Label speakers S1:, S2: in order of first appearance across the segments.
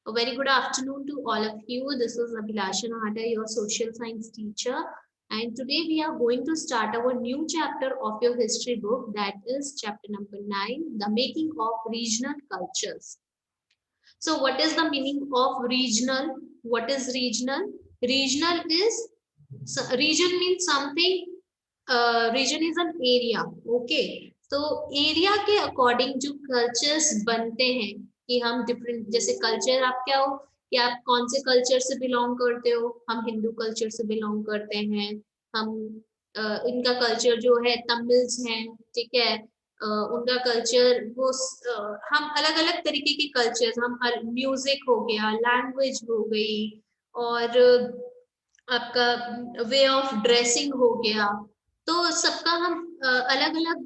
S1: A very good afternoon to all of you. This is Abhilasha Nahata, your social science teacher. And today we are going to start our new chapter of your history book, that is chapter number 9, The Making of Regional Cultures. So what is the meaning of regional? What is regional? Regional is, region means something, region is an area, okay. तो area के according जो cultures बनते हैं कि हम different, जैसे culture आप क्या हो कि आप कौन से कल्चर से बिलोंग करते हो। हम हिंदू कल्चर से बिलोंग करते हैं। हम इनका कल्चर जो है तमिल्स हैं, ठीक है। उनका कल्चर वो हम अलग अलग तरीके के कल्चर्स, हम म्यूजिक हो गया, लैंग्वेज हो गई, और आपका वे ऑफ ड्रेसिंग हो गया। तो सबका हम अलग अलग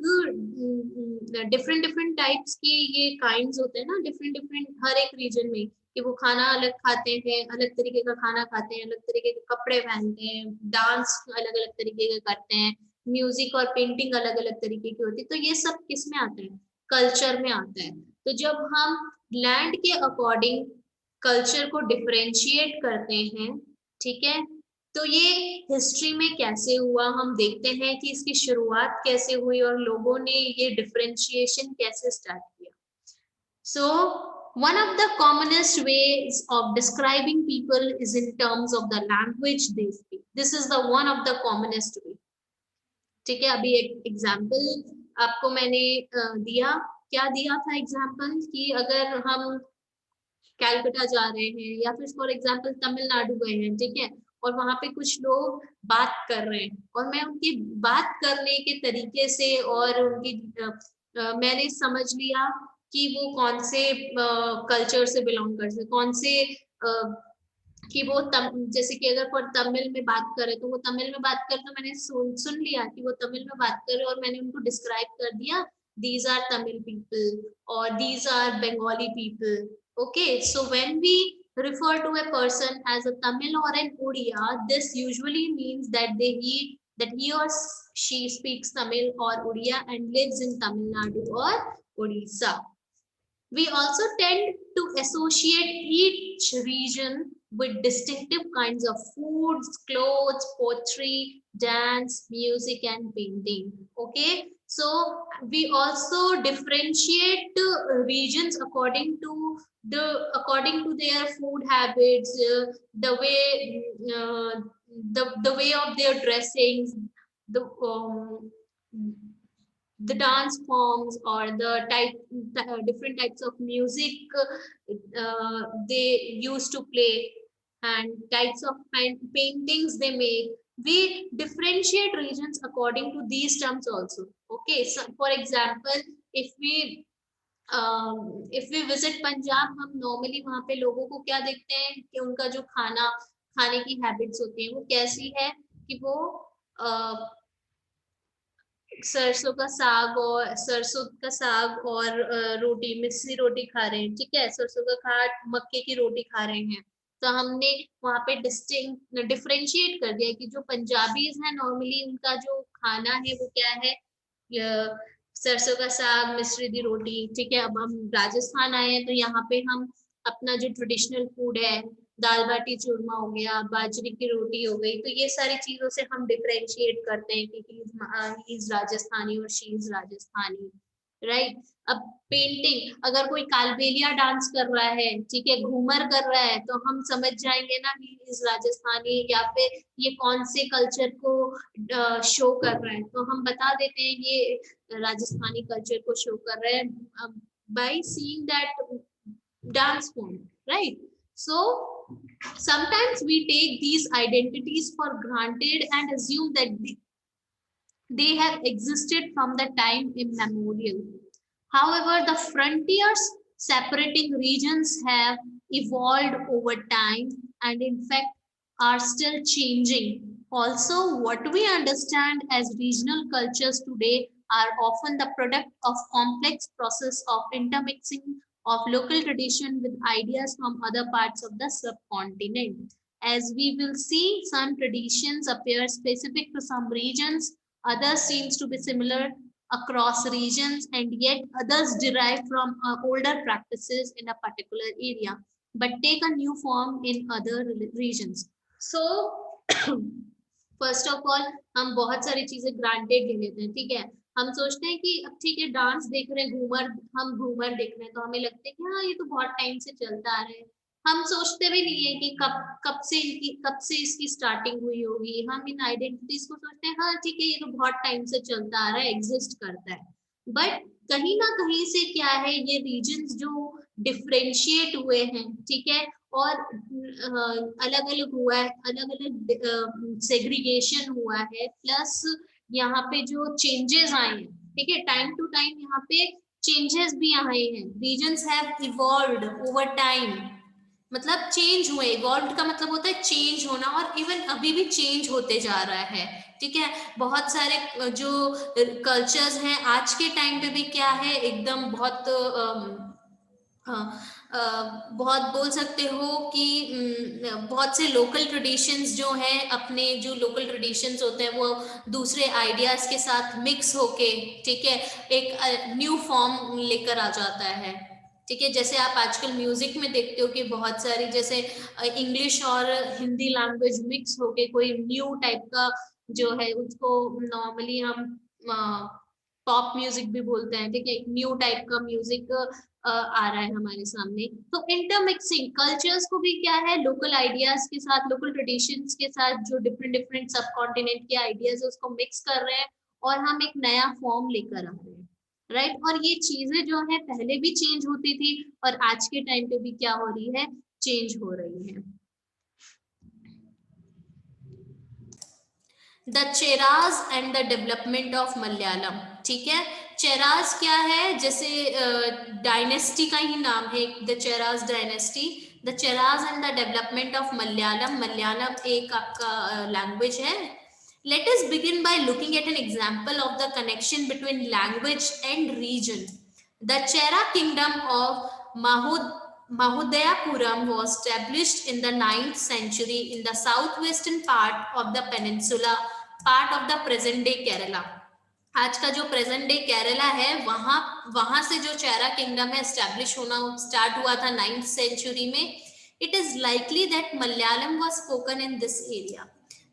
S1: डिफरेंट डिफरेंट टाइप्स की ये काइंड्स होते हैं ना, डिफरेंट डिफरेंट हर एक रीजन में, कि वो खाना अलग खाते हैं, अलग तरीके का खाना खाते हैं, अलग तरीके के कपड़े पहनते हैं, डांस अलग अलग तरीके का करते हैं, म्यूजिक और पेंटिंग अलग अलग तरीके की होती है। तो ये सब किस में आता है? कल्चर में आता है। तो जब हम लैंड के अकॉर्डिंग कल्चर को डिफरेंशिएट करते हैं, ठीक है, तो ये हिस्ट्री में कैसे हुआ, हम देखते हैं कि इसकी शुरुआत कैसे हुई और लोगों ने ये डिफरेंशिएशन कैसे स्टार्ट किया। सो one of the commonest ways of describing people is in terms of the language they speak. This is the one of the commonest way, ठीक है। अभी एक एग्जाम्पल आपको मैंने दिया, क्या दिया था एग्जाम्पल, कि अगर हम कैलकटा जा रहे हैं या फिर फॉर एग्जाम्पल तमिलनाडु गए हैं, ठीक है, और वहां पे कुछ लोग बात कर रहे हैं, और मैं उनकी बात करने के तरीके से और उनकी मैंने समझ लिया कि वो कौन से कल्चर से बिलोंग करते, कौन से कि वो जैसे कि अगर फॉर तमिल में बात करे तो वो तमिल में बात करे, तो मैंने सुन लिया कि वो तमिल में बात करे, और मैंने उनको डिस्क्राइब कर दिया, these are Tamil people or these are Bengali people. Okay, so when we refer to a person as a Tamil or an Odia, this usually means that he or she speaks Tamil or Odia and lives in Tamil Nadu or Odisha. We also tend to associate each region with distinctive kinds of foods, clothes, poetry, dance, music, and painting. Okay, so we also differentiate regions according to their food habits, the way of their dressings, the the dance forms, or the different types of music they used to play, and types of paintings they make. We differentiate regions according to these terms also, okay। So for example, if we visit Punjab, हम normally वहां पे लोगों को क्या देखते हैं कि उनका जो खाने की हैबिट्स होती है वो कैसी है, कि वो सरसों का साग और रोटी, मिस्सी रोटी खा रहे हैं, ठीक है, सरसों का खाट, मक्के की रोटी खा रहे हैं। तो हमने वहां पे डिफरेंशिएट कर दिया कि जो पंजाबीज हैं नॉर्मली उनका जो खाना है वो क्या है, सरसों का साग, मिस्री दी रोटी, ठीक है। अब हम राजस्थान आए हैं तो यहाँ पे हम अपना जो ट्रेडिशनल फूड है, दाल बाटी चूरमा हो गया, बाजरे की रोटी हो गई, तो ये सारी चीजों से हम डिफरेंशिएट करते हैं कि ही इज राजस्थानी और शी इज राजस्थानी, राइट। अब पेंटिंग, अगर कोई कालबेलिया डांस कर रहा है, ठीक है, घूमर कर रहा है, तो हम समझ जाएंगे ना ही इज राजस्थानी, या फिर ये कौन से कल्चर को शो कर रहा है, तो हम बता देते हैं ये राजस्थानी कल्चर को शो कर रहा है by seeing that dance form, right? So sometimes we take these identities for granted and assume that they have existed from the time immemorial. However, the frontiers separating regions have evolved over time and, in fact, are still changing. Also, what we understand as regional cultures today are often the product of complex process of intermixing of local tradition with ideas from other parts of the subcontinent. As we will see, some traditions appear specific to some regions, others seems to be similar across regions, and yet others derive from older practices in a particular area. but take a new form in other regions. So first of all हम बहुत सारी चीजें granted ले लेते हैं, ठीक है। हम सोचते हैं कि अब ठीक है डांस देख रहे हैं, घूमर, हम घूमर देख रहे हैं तो हमें लगता है कि हाँ ये तो बहुत टाइम से चलता आ रहा है। हम सोचते भी नहीं है कि कब से इसकी स्टार्टिंग हुई होगी। हम इन आइडेंटिटीज को सोचते हैं हाँ ठीक है ये तो बहुत टाइम से चलता आ रहा है, एग्जिस्ट करता है। बट कहीं ना कहीं से क्या है, ये रीजन्स जो डिफरेंशिएट हुए हैं, ठीक है, और अलग अलग हुआ है, अलग अलग सेग्रीगेशन हुआ है, प्लस यहाँ पे जो चेंजेस आए हैं, ठीक है, टाइम टू टाइम यहाँ पे चेंजेस भी आए हैं। Reasons have evolved over time, मतलब चेंज हुए। इवॉल्व का मतलब होता है चेंज होना, और इवन अभी भी चेंज होते जा रहा है, ठीक है। बहुत सारे जो कल्चर्स हैं आज के टाइम पे भी क्या है, एकदम बहुत बहुत बोल सकते हो कि बहुत से लोकल ट्रेडिशंस जो हैं, अपने जो लोकल ट्रेडिशंस होते हैं वो दूसरे आइडियाज के साथ मिक्स होके, ठीक है, एक न्यू फॉर्म लेकर आ जाता है, ठीक है। जैसे आप आजकल म्यूजिक में देखते हो कि बहुत सारी जैसे इंग्लिश और हिंदी लैंग्वेज मिक्स होके कोई न्यू टाइप का जो है, उसको नॉर्मली हम पॉप म्यूजिक भी बोलते हैं, ठीक है। न्यू टाइप का म्यूजिक आ रहा है हमारे सामने। तो इंटरमिक्सिंग कल्चर्स को भी क्या है, लोकल आइडियाज के साथ, लोकल ट्रेडिशंस के साथ, जो डिफरेंट डिफरेंट सब कॉन्टिनेंट के आइडियाज है उसको मिक्स कर रहे हैं और हम एक नया फॉर्म लेकर आ रहे हैं, राइट। और ये चीजें जो है पहले भी चेंज होती थी और आज के टाइम पे भी क्या हो रही है, चेंज हो रही है। The Cheras and the development of Malayalam, ठीक है। चेराज क्या है, जैसे डायनेस्टी का ही नाम है, the Cheras dynasty. The Cheras and the development of Malayalam, Malayalam एक आपका लैंग्वेज है। Let us begin by looking at an example of the connection between language and region. The Chera kingdom of Mahudayapuram was established in the 9th century in the southwestern part of the peninsula, part of the present day Kerala. आज का जो present day Kerala है, वहां से जो चेरा kingdom है establish होना start हुआ था 9th सेंचुरी में। It is likely that Malayalam was spoken in this area.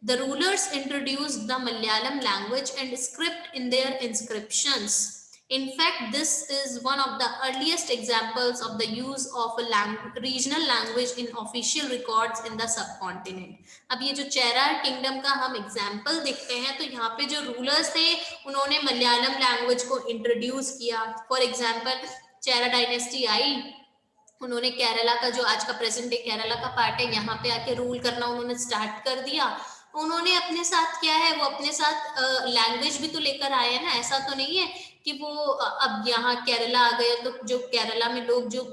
S1: The rulers introduced the Malayalam language and script in their inscriptions. In fact, this is one of the earliest examples of the use of a regional language in official records in the subcontinent. अब ये जो चेरा kingdom का हम example देखते हैं, तो यहाँ पे जो रूलर्स थे उन्होंने मलयालम लैंग्वेज को इंट्रोड्यूस किया। फॉर एग्जाम्पल चेरा डायनेस्टी आई, उन्होंने केरला का जो आज का प्रेजेंट डे केरला का पार्ट है, यहाँ पे आके रूल करना उन्होंने स्टार्ट कर दिया। उन्होंने अपने साथ क्या है, वो अपने साथ लैंग्वेज भी तो लेकर आए हैं ना। ऐसा तो नहीं है कि वो अब यहाँ केरला आ गए तो जो केरला में लोग जो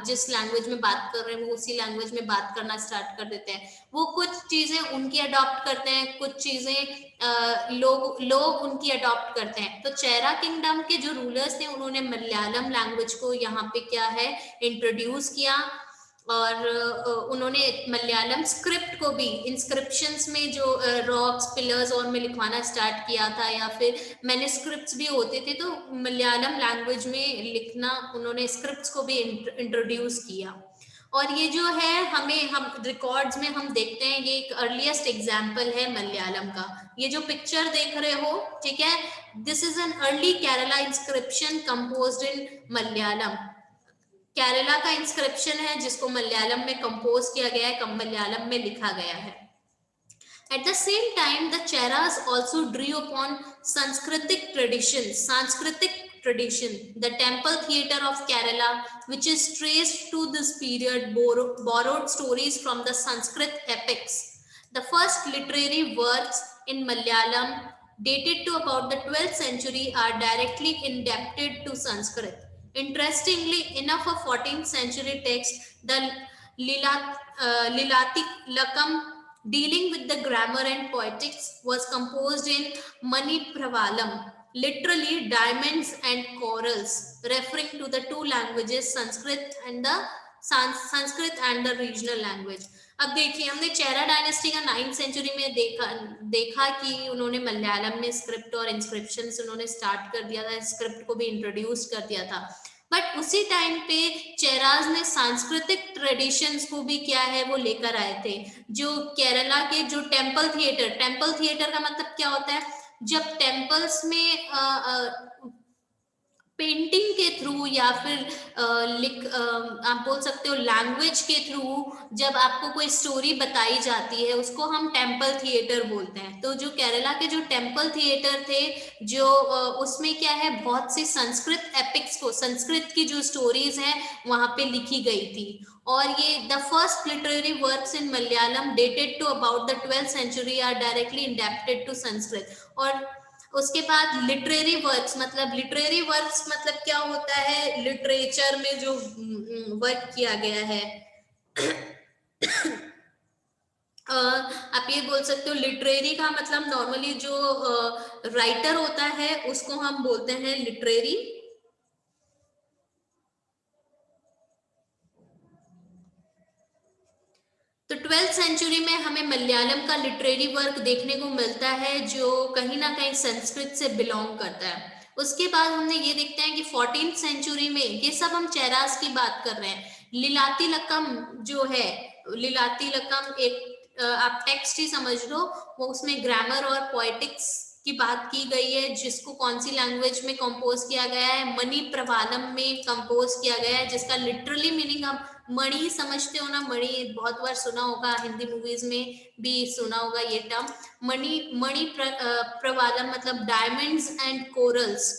S1: जिस लैंग्वेज में बात कर रहे हैं वो उसी लैंग्वेज में बात करना स्टार्ट कर देते हैं। वो कुछ चीजें उनकी अडॉप्ट करते हैं, कुछ चीजें लोग उनकी अडॉप्ट करते हैं। तो चेरा किंगडम के जो रूलर्स थे उन्होंने मलयालम लैंग्वेज को यहाँ पे क्या है इंट्रोड्यूस किया, और उन्होंने मलयालम स्क्रिप्ट को भी इंस्क्रिप्शंस में जो रॉक्स पिलर्स और में लिखवाना स्टार्ट किया था, या फिर मैन्युस्क्रिप्ट्स भी होते थे तो मलयालम लैंग्वेज में लिखना उन्होंने स्क्रिप्ट्स को भी इंट्रोड्यूस किया। और ये जो है हम रिकॉर्ड्स में हम देखते हैं, ये एक अर्लीस्ट एग्जाम्पल है मलयालम का। ये जो पिक्चर देख रहे हो, ठीक है, this is an early Kerala inscription composed in Malayalam. Kerala का इंस्क्रिप्शन है जिसको मलयालम में कंपोज किया गया है, मलयालम में लिखा गया है। At the same time, the Cheras also drew upon Sanskritic tradition. The temple theatre of Kerala, which is traced to this period, borrowed stories from the Sanskrit epics. The first literary works in Malayalam, dated to about the 12th century, are directly indebted to Sanskrit. Interestingly enough, a 14th century text, the Lilatilakam, dealing with the grammar and poetics, was composed in Manipravalam, literally diamonds and corals, referring to the two languages, Sanskrit and the regional language. अब देखिए, हमने चेरा dynasty का 9th century में देखा कि उन्होंने मलयालम में script और इंस्क्रिप्शंस उन्होंने स्टार्ट कर दिया था, स्क्रिप्ट को भी इंट्रोड्यूस कर दिया था। बट उसी टाइम पे चेराज ने सांस्कृतिक ट्रेडिशंस को भी क्या है वो लेकर आए थे। जो केरला के जो टेम्पल थिएटर का मतलब क्या होता है, जब टेम्पल्स में पेंटिंग के थ्रू या फिर आप बोल सकते हो लैंग्वेज के थ्रू जब आपको कोई स्टोरी बताई जाती है उसको हम टेम्पल थिएटर बोलते हैं। तो जो केरला के जो टेम्पल थिएटर थे, जो उसमें क्या है बहुत सी संस्कृत एपिक्स को, संस्कृत की जो स्टोरीज हैं वहां पे लिखी गई थी। और ये the first literary works in Malayalam dated to about the 12th century are directly indebted to Sanskrit. और उसके बाद लिटरेरी वर्क्स मतलब क्या होता है, लिटरेचर में जो वर्क किया गया है। आप ये बोल सकते हो लिटरेरी का मतलब नॉर्मली जो राइटर होता है उसको हम बोलते हैं लिटरेरी। तो 12th सेंचुरी में हमें मलयालम का लिटरेरी वर्क देखने को मिलता है जो कहीं ना कहीं संस्कृत से बिलोंग करता है। उसके बाद हमने ये देखते हैं कि 14th सेंचुरी में, ये सब हम चेरास की बात कर रहे हैं, लिलाती लकम जो है, लिलाती लकम एक आप टेक्स्ट ही समझ लो, वो उसमें ग्रामर और पोएटिक्स की बात की गई है जिसको कौन सी लैंग्वेज में कंपोज किया गया है, मणि प्रवालम में कंपोज किया गया है, जिसका लिटरली मीनिंग हम मणि समझते हो ना, मणि बहुत बार सुना होगा, हिंदी मूवीज में भी सुना होगा ये टर्म। प्रवालम मतलब डायमंड्स एंड कोरल्स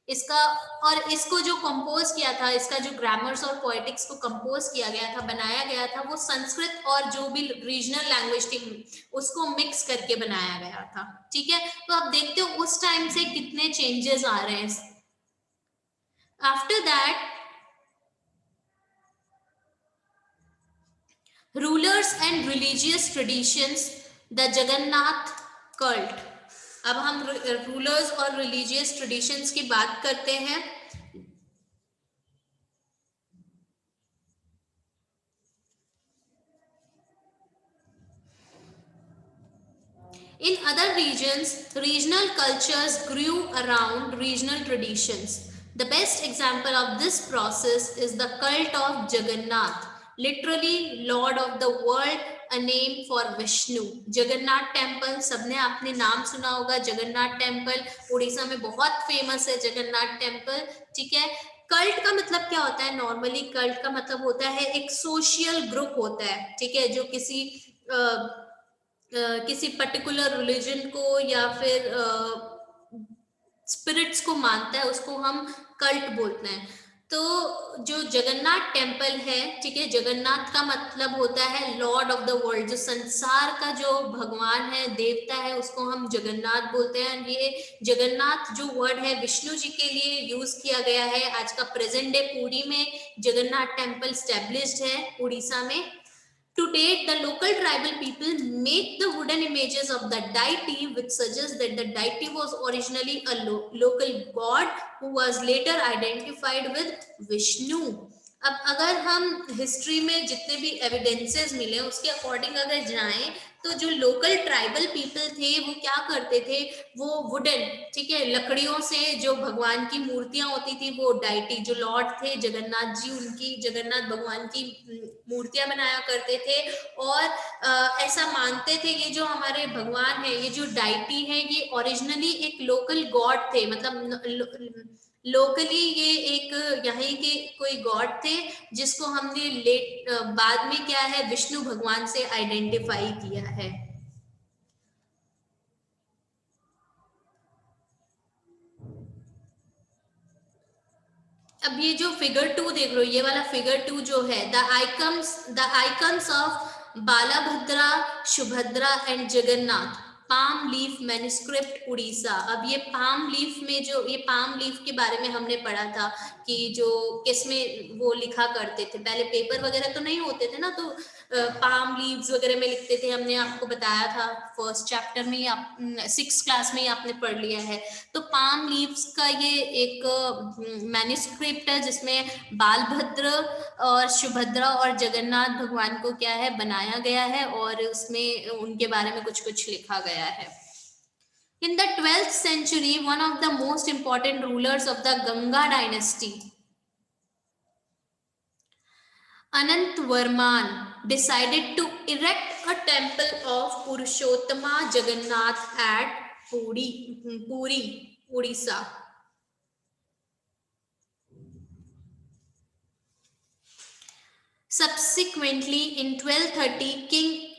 S1: इसका। और इसको जो कंपोज किया था, इसका जो ग्रामर्स और पोएटिक्स को कंपोज किया गया था, बनाया गया था, वो संस्कृत और जो भी रीजनल लैंग्वेज थी उसको मिक्स करके बनाया गया था। ठीक है, तो आप देखते हो उस टाइम से कितने चेंजेस आ रहे हैं। After that rulers and religious traditions, the Jagannath cult. अब हम रूलर्स और रिलीजियस ट्रेडिशंस की बात करते हैं। In other regions, regional cultures grew around regional traditions. The best example of this process is the cult of Jagannath, literally Lord of the world, a name for Vishnu. Jagannath temple, सबने आपने नाम सुना होगा, Jagannath temple Orissa में बहुत famous है Jagannath temple. ठीक है, कल्ट का मतलब क्या होता है, नॉर्मली कल्ट का मतलब होता है एक सोशल ग्रुप होता है। ठीक है, जो किसी पर्टिकुलर रिलीजन को या फिर स्पिरिट्स को मानता है उसको हम कल्ट बोलते हैं। तो जो जगन्नाथ टेम्पल है, ठीक है, जगन्नाथ का मतलब होता है लॉर्ड ऑफ द वर्ल्ड, जो संसार का जो भगवान है, देवता है, उसको हम जगन्नाथ बोलते हैं। ये जगन्नाथ जो वर्ड है विष्णु जी के लिए यूज किया गया है। आज का प्रेजेंट डे पुरी में जगन्नाथ टेम्पल स्टैब्लिश्ड है उड़ीसा में। To date, the local tribal people make the wooden images of the deity, which suggests that the deity was originally a local god who was later identified with Vishnu. अब अगर हम history में जितने भी evidences मिले उसके according अगर जाएं तो जो लोकल ट्राइबल पीपल थे वो क्या करते थे, वो वुडन, ठीक है, लकड़ियों से जो भगवान की मूर्तियां होती थी, वो डाइटी जो लॉर्ड थे जगन्नाथ जी, उनकी जगन्नाथ भगवान की मूर्तियां बनाया करते थे। और ऐसा मानते थे ये जो हमारे भगवान है, ये जो डाइटी है, ये ओरिजिनली एक लोकल गॉड थे, मतलब लोकली ये एक यहीं के कोई गॉड थे जिसको हमने बाद में क्या है विष्णु भगवान से आइडेंटिफाई किया है। अब ये जो फिगर 2 देख लो, ये वाला फिगर 2 जो है, the icons of Balabhadra, Subhadra and Jagannath, palm leaf manuscript Orissa. अब ये पाम लीफ में जो, ये पाम लीफ के बारे में हमने पढ़ा था कि जो किसमें वो लिखा करते थे, पहले पेपर वगैरह तो नहीं होते थे ना, तो पाम लीव्स वगैरह में लिखते थे। हमने आपको बताया था फर्स्ट चैप्टर में ही, आप 6th क्लास में ही आपने पढ़ लिया है। तो पाम लीव्स का ये एक मैन्युस्क्रिप्ट है जिसमें बालभद्र और सुभद्रा और जगन्नाथ भगवान को क्या है बनाया गया है और उसमें उनके बारे में कुछ कुछ लिखा गया है। In the 12th century, one of the most important rulers of the Ganga dynasty, Anant Varman decided to erect a temple of Purushottama Jagannath at Puri, Odisha. Subsequently, in 1230, King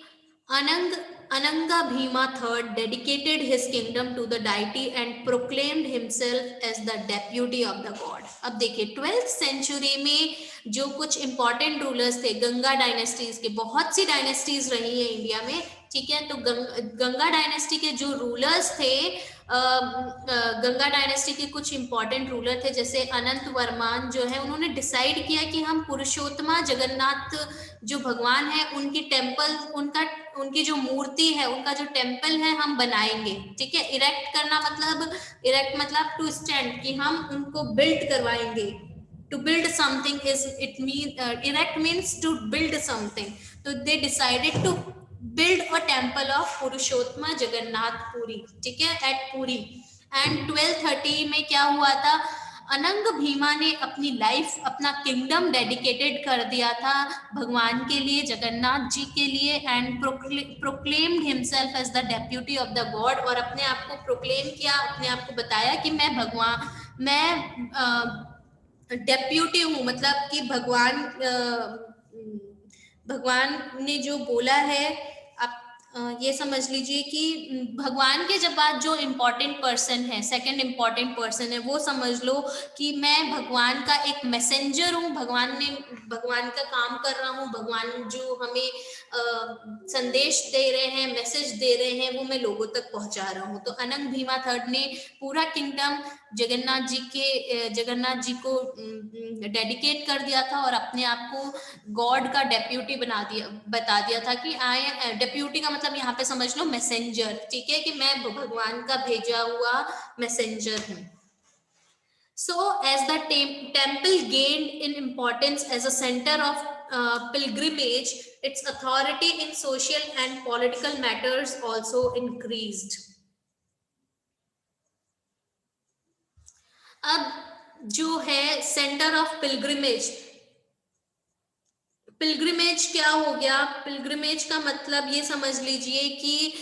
S1: Ananga Bhima III dedicated his kingdom to the deity and proclaimed himself as the deputy of the god. अब देखिए 12th century में जो कुछ important rulers थे Ganga dynasties के, बहुत सी dynasties रही है इंडिया में, ठीक है, तो गंगा डायनेस्टी के जो रूलर्स थे, गंगा डायनेस्टी के कुछ इंपॉर्टेंट रूलर थे जैसे अनंत वर्मान जो है, उन्होंने डिसाइड किया कि हम पुरुषोत्तमा जगन्नाथ जो भगवान है उनकी टेम्पल, उनकी जो मूर्ति है, उनका जो टेम्पल है हम बनाएंगे, ठीक है। इरेक्ट करना मतलब, इरेक्ट मतलब टू स्टैंड, कि हम उनको बिल्ड करवाएंगे। To build something is, it mean erect means to build something. So they decided to build a temple of Purushottama Jagannath Puri, ठीक है, at पुरी। एंड 1230 में क्या हुआ था, अनंग भीमा ने अपनी लाइफ, अपना किंगडम डेडिकेटेड कर दिया था भगवान के लिए, जगन्नाथ जी के लिए, and proclaimed himself as the deputy of the god, और अपने आप को प्रोक्लेम किया, अपने आप को बताया कि मैं भगवान, मैं डेप्यूटी हूँ, मतलब कि भगवान ने जो बोला है, आप ये समझ लीजिए कि भगवान के जब बाद जो इम्पोर्टेंट पर्सन है, सेकंड इम्पोर्टेंट पर्सन है, वो समझ लो कि मैं भगवान का एक मैसेंजर हूँ, भगवान का काम कर रहा हूँ, भगवान जो हमें संदेश दे रहे हैं, मैसेज दे रहे हैं, वो मैं लोगों तक पहुंचा रहा हूँ। तो अनंग भीमा थर्ड ने पूरा किंगडम जगन्नाथ जी को डेडिकेट कर दिया था, और अपने आप को गॉड का डेप्यूटी बता दिया था कि आई, डेप्यूटी का मतलब यहाँ पे समझ लो मैसेंजर, ठीक है, कि मैं भगवान का भेजा हुआ मैसेंजर हूँ। So as the temple gained in importance as a center of pilgrimage, its authority in social and political matters also increased. अब जो है सेंटर ऑफ पिलग्रिमेज, पिलग्रिमेज क्या हो गया, पिलग्रिमेज का मतलब ये समझ लीजिए कि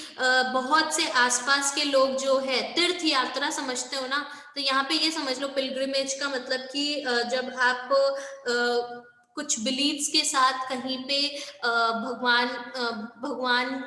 S1: बहुत से आसपास के लोग जो है तीर्थ यात्रा समझते हो ना, तो यहाँ पे ये समझ लो पिलग्रिमेज का मतलब कि जब आप कुछ बिलीव्स के साथ कहीं पे भगवान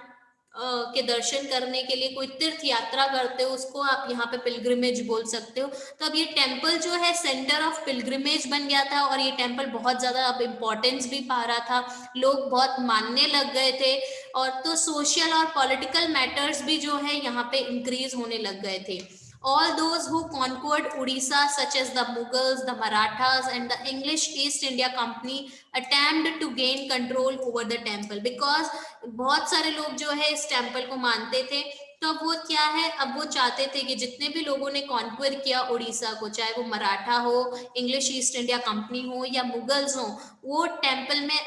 S1: के दर्शन करने के लिए कोई तीर्थ यात्रा करते हो, उसको आप यहाँ पे पिलग्रिमेज बोल सकते हो। तो अब ये टेम्पल जो है सेंटर ऑफ पिलग्रिमेज बन गया था, और ये टेम्पल बहुत ज्यादा अब इम्पोर्टेंस भी पा रहा था, लोग बहुत मानने लग गए थे, और तो सोशल और पॉलिटिकल मैटर्स भी जो है यहाँ पे इंक्रीज होने लग गए थे। All those who conquered Odisha, such as the Mughals, the Marathas, and the English East India Company, attempted to gain control over the temple, because बहुत सारे लोग जो है इस टेम्पल को मानते थे। तो अब वो क्या है, अब वो चाहते थे कि जितने भी लोगों ने कॉन्क्वेर किया उड़ीसा को, चाहे वो मराठा हो, इंग्लिश ईस्ट इंडिया कंपनी हो, या मुगल्स हो, वो टेम्पल में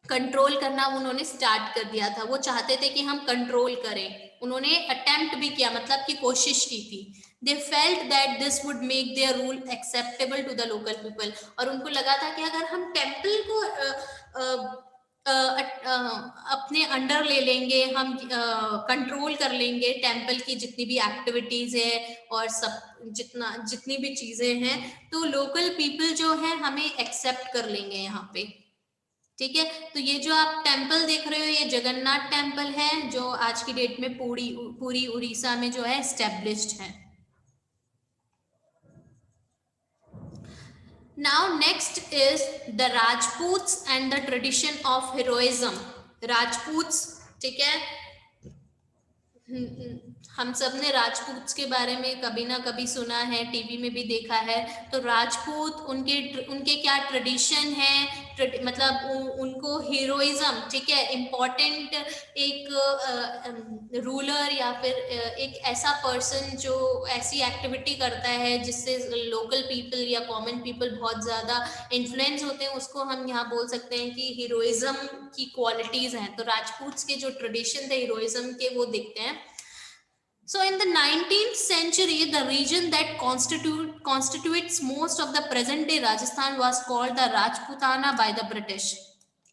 S1: कंट्रोल करना उन्होंने स्टार्ट कर दिया था। वो चाहते थे कि हम कंट्रोल करें, उन्होंने अटेम्प्ट भी किया, मतलब कि कोशिश की थी। They felt that this would make their rule acceptable to the local people, और उनको लगा था कि अगर हम टेम्पल को अपने अंडर ले लेंगे, हम कंट्रोल कर लेंगे टेम्पल की जितनी भी एक्टिविटीज है और सब जितनी भी चीजें हैं, तो लोकल पीपल जो है हमें एक्सेप्ट कर लेंगे यहाँ पे, ठीक है। तो ये जो आप टेम्पल देख रहे हो, ये जगन्नाथ टेम्पल है, जो आज की डेट में पूरी उड़ीसा में जो है स्टेब्लिश्ड है। Now next is the Rajputs and the tradition of heroism. Rajputs, ठीक है, हम सब ने राजपूत के बारे में कभी ना कभी सुना है, टीवी में भी देखा है। तो राजपूत, उनके क्या ट्रेडिशन है, मतलब उनको हीरोइज्म, ठीक है, इम्पोर्टेंट एक रूलर या फिर एक ऐसा पर्सन जो ऐसी एक्टिविटी करता है जिससे लोकल पीपल या कॉमन पीपल बहुत ज्यादा इन्फ्लुएंस होते हैं, उसको हम यहाँ बोल सकते हैं कि हीरोइज्म की क्वालिटीज हैं। तो राजपूत के जो ट्रेडिशन थे हीरोइज्म के, वो दिखते हैं। So in the 19th century, the region that constitutes most of the present day Rajasthan was called the Rajputana by the British.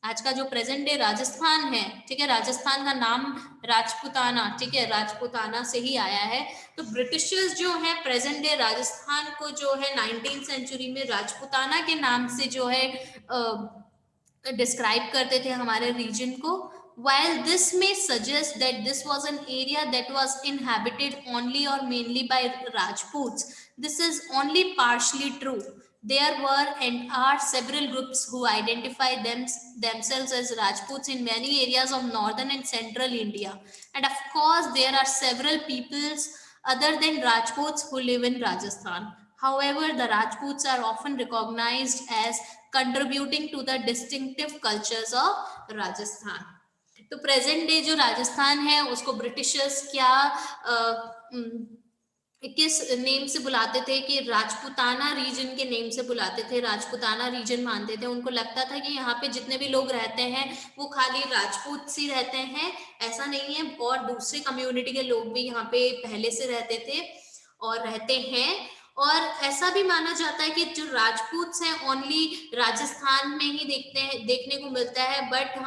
S1: आज का जो प्रेजेंट डे राजस्थान है, ठीक है, राजस्थान का नाम राजपूताना, ठीक है, राजपूताना से ही आया है। तो ब्रिटिशर्स जो है प्रेजेंट डे राजस्थान को जो है 19th सेंचुरी में राजपूताना के नाम से जो है डिस्क्राइब करते थे हमारे रीजन को। While this may suggest that this was an area that was inhabited only or mainly by Rajputs, this is only partially true. There were and are several groups who identify themselves as Rajputs in many areas of northern and central India. And of course, there are several peoples other than Rajputs who live in Rajasthan. However, the Rajputs are often recognized as contributing to the distinctive cultures of Rajasthan. तो present day जो राजस्थान है उसको Britishers क्या किस name से बुलाते थे कि राजपूताना रीजन के नेम से बुलाते थे, राजपूताना रीजन मानते थे। उनको लगता था कि यहाँ पे जितने भी लोग रहते हैं वो खाली राजपूत ही रहते हैं, ऐसा नहीं है, और दूसरी कम्युनिटी के लोग भी यहाँ पे पहले से रहते थे और रहते हैं। और ऐसा भी माना जाता है कि जो राजपूत हैं ओनली राजस्थान में ही देखने को मिलता है, बट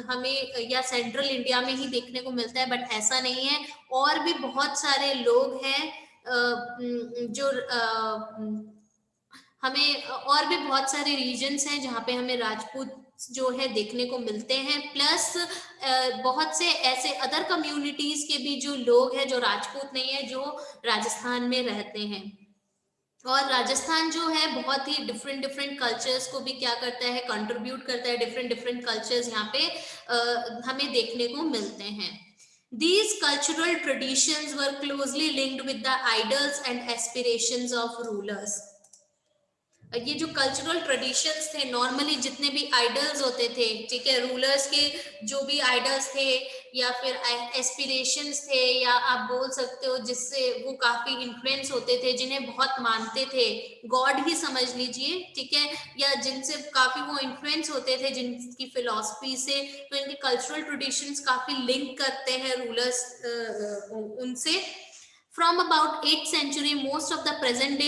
S1: हमें या सेंट्रल इंडिया में ही देखने को मिलता है, बट ऐसा नहीं है। और भी बहुत सारे लोग हैं जो हमें और भी बहुत सारे रीजन्स हैं जहाँ पे हमें राजपूत जो है देखने को मिलते हैं। प्लस बहुत से ऐसे अदर कम्युनिटीज के भी जो लोग हैं जो राजपूत नहीं है, जो राजस्थान में रहते हैं। और राजस्थान जो है बहुत ही डिफरेंट कल्चर्स को भी क्या करता है, कंट्रीब्यूट करता है। डिफरेंट कल्चर्स यहाँ पे हमें देखने को मिलते हैं। These cultural traditions were closely linked with the idols and aspirations of rulers. ये जो कल्चरल ट्रेडिशंस थे, नॉर्मली जितने भी आइडल्स होते थे, ठीक है, रूलर्स के जो भी आइडल्स थे या फिर एस्पिरेशंस थे, या आप बोल सकते हो जिससे वो काफी इन्फ्लुएंस होते थे, जिन्हें बहुत मानते थे, गॉड ही समझ लीजिए, ठीक है, या जिनसे काफी वो इन्फ्लुएंस होते थे जिनकी फिलॉसफी से, तो इनके कल्चरल ट्रेडिशंस काफी लिंक करते हैं रूलर्स उनसे। From about 8th century, most of the present day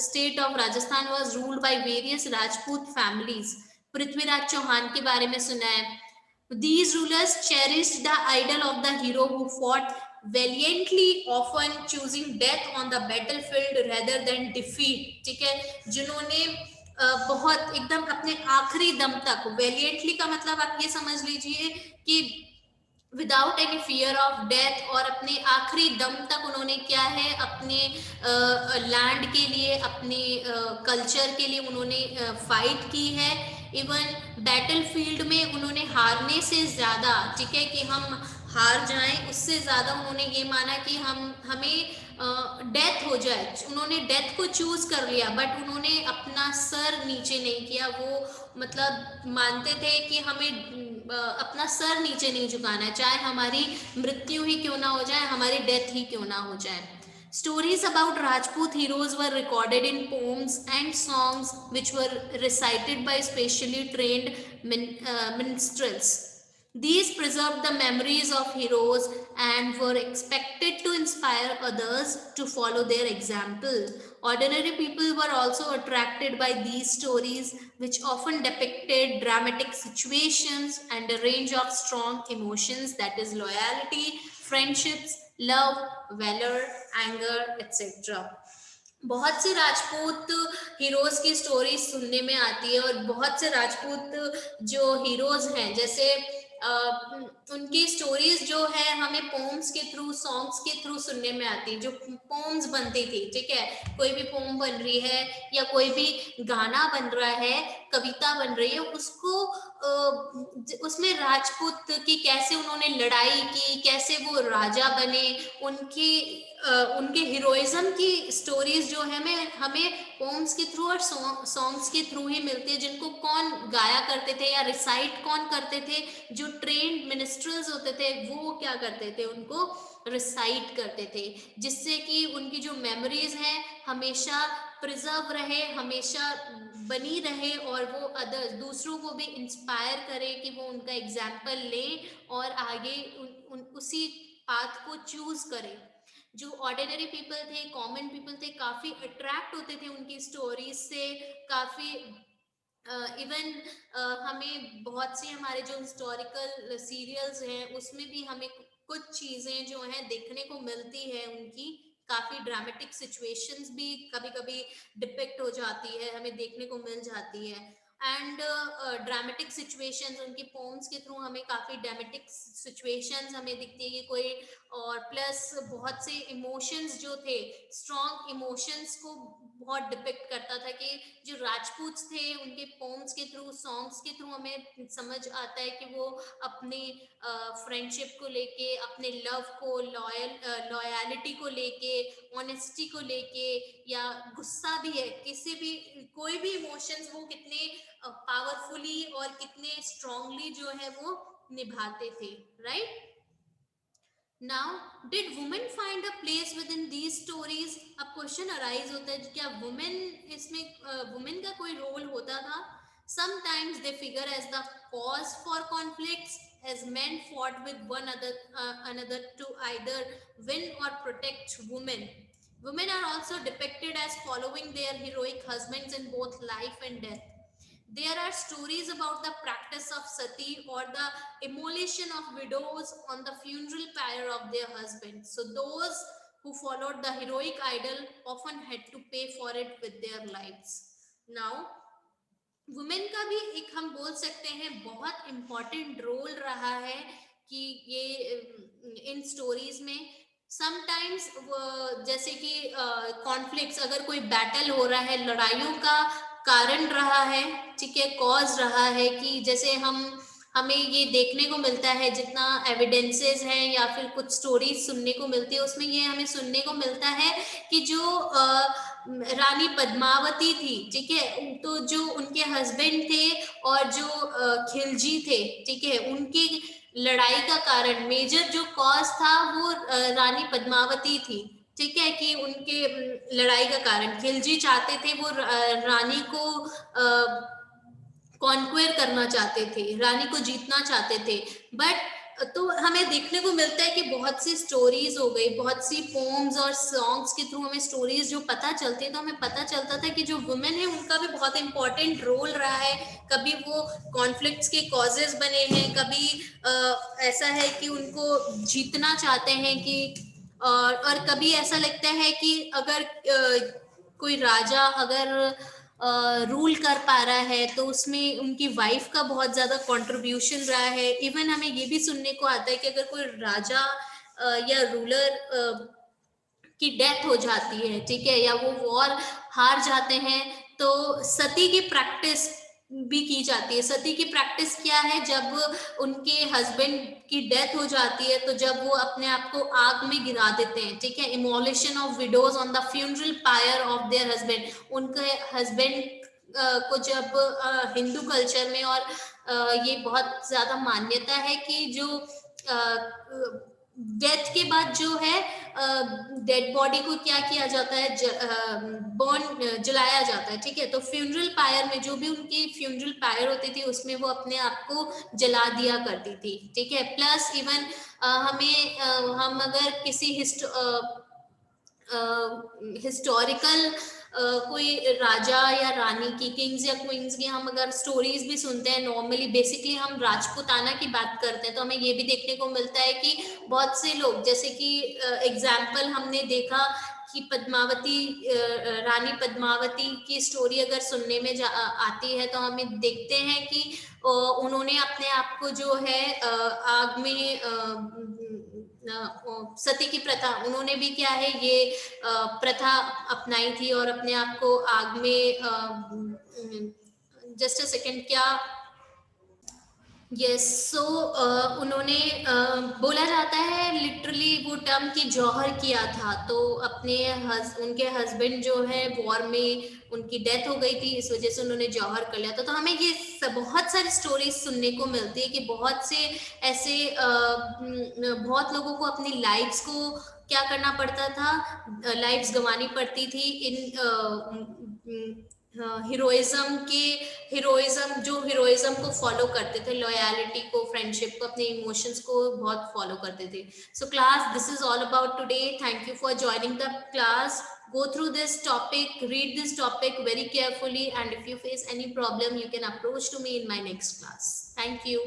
S1: state of Rajasthan was ruled by various Rajput families. Prithviraj Chauhan के बारे में सुना है। These rulers cherished the idol of the hero who fought valiantly, often choosing death on the battlefield rather than defeat. ठीक है, जिन्होंने बहुत एकदम अपने आखिरी दम तक, वैलियंटली का मतलब आप ये समझ लीजिए कि without any fear of death, और अपने आखिरी दम तक उन्होंने क्या है, अपने लैंड के लिए, अपने कल्चर के लिए उन्होंने फाइट की है। इवन बैटल फील्ड में उन्होंने हारने से ज़्यादा, ठीक है, कि हम हार जाएं, उससे ज़्यादा उन्होंने ये माना कि हमें डेथ हो जाए। उन्होंने डेथ को चूज कर लिया, बट उन्होंने अपना सर नीचे नहीं किया। वो मतलब मानते थे कि हमें अपना सर नीचे नहीं झुकाना है, चाहे हमारी मृत्यु ही क्यों ना हो जाए, हमारी डेथ ही क्यों ना हो जाए। Stories about Rajput heroes were recorded in poems and songs which were recited by specially trained minstrels. These preserved the memories of heroes and were expected to inspire others to follow their example. Ordinary people were also attracted by these stories, which often depicted dramatic situations and a range of strong emotions, that is, loyalty, friendships, love, valor, anger, etc. बहुत से Rajput heroes की story सुनने में आती है, और बहुत से राजपूत जो हीरोज हैं, जैसे उनकी स्टोरीज जो है हमें पोम्स के थ्रू, सॉन्ग्स के थ्रू सुनने में आती है। जो पोम्स बनती थी, ठीक है, कोई भी पोम बन रही है या कोई भी गाना बन रहा है, कविता बन रही है, उसको उसमें राजपूत की कैसे उन्होंने लड़ाई की, कैसे वो राजा बने, उनके हीरोइज्म की स्टोरीज जो है हमें पोम्स के थ्रू और सॉन्ग्स के थ्रू ही मिलती है, जिनको कौन गाया करते थे या रिसाइट कौन करते थे, जो ट्रेन्ड मिनिस्ट्रल्स होते थे वो क्या करते थे, उनको रिसाइट करते थे, जिससे कि उनकी जो मेमोरीज हैं हमेशा प्रिजर्व रहे, हमेशा बनी रहे, और वो अदर्स, दूसरों को भी इंस्पायर करे कि वो उनका एग्जाम्पल लें और आगे उसी पाथ को चूज करें। जो ऑर्डिनरी पीपल थे, कॉमन पीपल थे, काफी अट्रैक्ट होते थे उनकी स्टोरीज से, काफी इवन हमें बहुत सी हमारे जो हिस्टोरिकल सीरियल्स हैं उसमें भी हमें कुछ चीजें जो हैं देखने को मिलती है, उनकी काफी ड्रामेटिक सिचुएशंस भी कभी कभी डिपिक्ट हो जाती है, हमें देखने को मिल जाती है। एंड ड्रामेटिक सिचुएशंस उनकी पोम्स के थ्रू हमें काफी ड्रामेटिक सिचुएशंस हमें दिखती है कि कोई, और प्लस बहुत से इमोशंस जो थे, स्ट्रॉन्ग इमोशंस को बहुत डिपिक्ट करता था कि जो राजपूत थे उनके पोम्स के थ्रू, सॉन्ग्स के थ्रू हमें समझ आता है कि वो अपनी फ्रेंडशिप को लेके, अपने लव को, लॉयलिटी को लेके, ऑनेस्टी को लेके, या गुस्सा भी है, किसी भी कोई भी इमोशंस वो कितने पावरफुली और कितने स्ट्रांगली जो है वो निभाते थे, right. Now did women find a place with in these stories? अब क्वेश्चन अराइज होता है, क्या वुमेन इसमें, वुमेन का कोई रोल होता था? Sometimes they figure as the cause for conflicts, as men fought with one another to either win or protect women. Women are also depicted as following their heroic husbands in both life and death. There are stories about the practice of sati, or the immolation of widows on the funeral pyre of their husbands. So those who followed the heroic idol often had to pay for it with their lives. Now, women का भी एक हम बोल सकते हैं बहुत important role रहा है कि ये इन स्टोरीज में समटाइम्स, जैसे कि कॉन्फ्लिक्ट्स, अगर कोई बैटल हो रहा है, लड़ाइयों का कारण रहा है, ठीक है, कॉज रहा है, कि जैसे हमें ये देखने को मिलता है, जितना एविडेंसेस हैं या फिर कुछ स्टोरीज सुनने को मिलती है, उसमें ये हमें सुनने को मिलता है कि जो रानी पद्मावती थी, ठीक है, तो जो उनके हस्बैंड थे और जो खिलजी थे, ठीक है, उनकी लड़ाई का कारण, मेजर जो कॉज था वो रानी पद्मावती थी, ठीक है, कि उनके लड़ाई का कारण खिलजी चाहते थे, वो रानी को कॉन्क्वेयर करना चाहते थे, रानी को जीतना चाहते थे। बट तो हमें देखने को मिलता है कि बहुत सी स्टोरीज हो गई, बहुत सी पोम्स और सॉन्ग्स के थ्रू हमें स्टोरीज जो पता चलती है, तो हमें पता चलता था कि जो वुमेन है उनका भी बहुत इंपॉर्टेंट रोल रहा है। कभी वो कॉन्फ्लिक्ट्स के कॉजेज बने हैं, कभी ऐसा है कि उनको जीतना चाहते हैं, कि और कभी ऐसा लगता है कि अगर कोई राजा अगर रूल कर पा रहा है तो उसमें उनकी वाइफ का बहुत ज्यादा कंट्रीब्यूशन रहा है। इवन हमें ये भी सुनने को आता है कि अगर कोई राजा या रूलर की डेथ हो जाती है, ठीक है, या वो वॉर हार जाते हैं, तो सती की प्रैक्टिस भी की जाती है। सती की प्रैक्टिस क्या है? जब उनके हस्बैंड की डेथ हो जाती है, तो जब वो अपने आप को आग में गिरा देते हैं, ठीक है, immolation of widows on the funeral pyre of their husband, उनके हस्बैंड को जब हिंदू कल्चर में, और ये बहुत ज्यादा मान्यता है कि जो डेथ के बाद जो है डेड बॉडी को क्या किया जाता है, बर्न, जलाया जाता है, ठीक है। तो फ्यूनरल पायर में जो भी उनकी फ्यूनरल पायर होती थी उसमें वो अपने आप को जला दिया करती थी, ठीक है। प्लस इवन हम अगर किसी हिस्टोरिकल कोई राजा या रानी की, किंग्स या क्वींस की हम अगर स्टोरीज भी सुनते हैं, नॉर्मली बेसिकली हम राजपूताना की बात करते हैं, तो हमें ये भी देखने को मिलता है कि बहुत से लोग, जैसे कि एग्जाम्पल हमने देखा कि पद्मावती, रानी पद्मावती की स्टोरी अगर सुनने में आती है, तो हमें देखते हैं कि उन्होंने अपने आप को जो है आग में सती की प्रथा, उन्होंने भी क्या है ये प्रथा अपनाई थी और अपने आप को आग में, जस्ट अ सेकेंड, क्या, यस, सो उन्होंने बोला जाता है लिटरली वो टर्म की जौहर किया था, तो अपने उनके हस्बैंड जो है वॉर में उनकी डेथ हो गई थी, इस वजह से उन्होंने जौहर कर लिया था। तो हमें ये बहुत सारी स्टोरीज सुनने को मिलती है कि बहुत से ऐसे बहुत लोगों को अपनी लाइफ्स को क्या करना पड़ता था, लाइफ्स गंवानी पड़ती थी इन हीरोइज्म को फॉलो करते थे, लॉयलिटी को, फ्रेंडशिप को, अपने इमोशंस को बहुत फॉलो करते थे. So class, this is all about today. Thank you for joining the class. Go through this topic, read this topic very carefully, and if you face any problem, you can approach to me in my next class. Thank you.